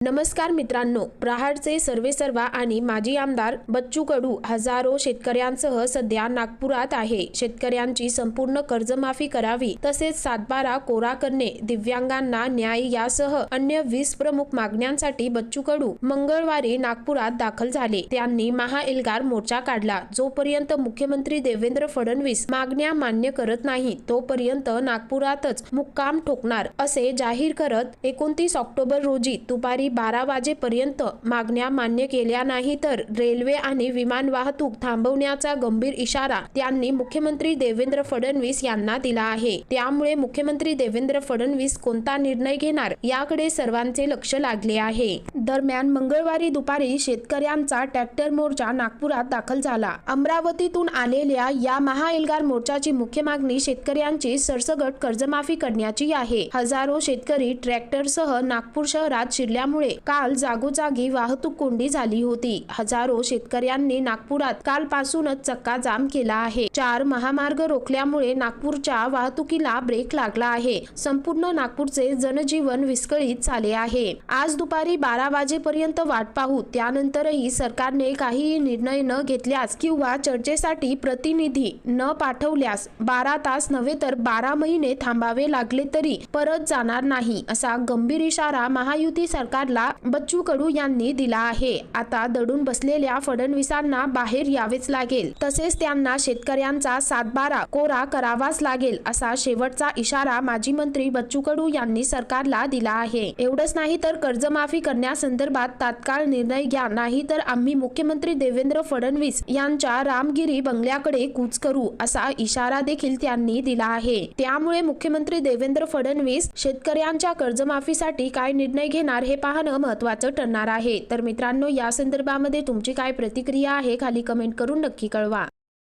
नमस्कार मित्रांनो, प्रहारचे सर्वेसर्वा आणि माजी आमदार बच्चू कडू हजारो शेतकऱ्यांसह सध्या नागपुरात आहे। शेतकऱ्यांची संपूर्ण कर्जमाफी करावी, तसेच 7/12 कोरा करणे, दिव्यांगांना न्याय यासह अन्य 20 प्रमुख मागण्यांसाठी बच्चू कडू मंगळवारी नागपुरात दाखल झाले। त्यांनी महाएल्गार मोर्चा काढला। जोपर्यंत मुख्यमंत्री देवेंद्र फडणवीस मागण्या मान्य करत नाही तोपर्यंत नागपुरातच मुक्काम ठोकणार असे जाहीर करत 29 ऑक्टोबर रोजी दुपारी 12 वाजेपर्यंत मागण्या मान्य केल्या नाही तर रेल्वे आणि विमान वाहतूक थांबवण्याचा गंभीर इशारा त्यांनी मुख्यमंत्री देवेंद्र फडणवीस यांना दिला आहे। त्यामुळे मुख्यमंत्री देवेंद्र फडणवीस कोणता निर्णय घेणार याकडे सर्वांचे लक्ष लागले आहे। दरम्यान मंगळवारी दुपारी शेतकऱ्यांचा ट्रॅक्टर मोर्चा नागपुरात दाखल झाला। अमरावतीतून आलेल्या या महाएल्गार मोर्चाची मुख्य मागणी शेतकऱ्यांची सरसकट कर्जमाफी करण्याची आहे। हजारो शेतकरी ट्रॅक्टरसह नागपूर शहरात शिरल्यामुळे काल जागोजागी वाहतूक कोंडी झाली होती। हजारो शेतकऱ्यांनी नागपुरात कालपासूनच चक्का जाम केला आहे। 4 महामार्ग रोखल्यामुळे नागपूरच्या वाहतुकीला ब्रेक लागला आहे। संपूर्ण नागपूरचे जनजीवन विस्कळीत झाले आहे। आज दुपारी 12 वाजेपर्यंत वाट पाहू, त्यानंतरही सरकारने काहीही निर्णय न घेतल्यास किंवा चर्चेसाठी प्रतिनिधी न पाठवल्यास 12 तास नव्हे तर 12 महिने थांबावे लागले तरी परत जाणार नाही, असा गंभीर इशारा महायुती सरकारला बच्चू कडू यांनी दिला आहे। आता दडून बसलेल्या फडणवीसांना बाहेर यावेच लागेल, तसेच त्यांना शेतकऱ्यांचा 7/12 कोरा करावाच लागेल, असा शेवटचा इशारा माजी मंत्री बच्चू कडू यांनी सरकारला दिला आहे। एवढंच नाही तर कर्जमाफी करण्यासंदर्भात तात्काळ निर्णय घ्या, नाही तर आम्ही मुख्यमंत्री देवेंद्र फडणवीस यांच्या रामगिरी बंगल्याकडे कूच करू, असा इशारा देखील त्यांनी दिला आहे। त्यामुळे मुख्यमंत्री देवेंद्र फडणवीस शेतकऱ्यांच्या कर्जमाफीसाठी काय निर्णय घेणार हे पाहणं महत्त्वाचं ठरणार आहे। तर मित्रांनो, या संदर्भामध्ये तुमची काय प्रतिक्रिया आहे खाली कमेंट करून नक्की कळवा।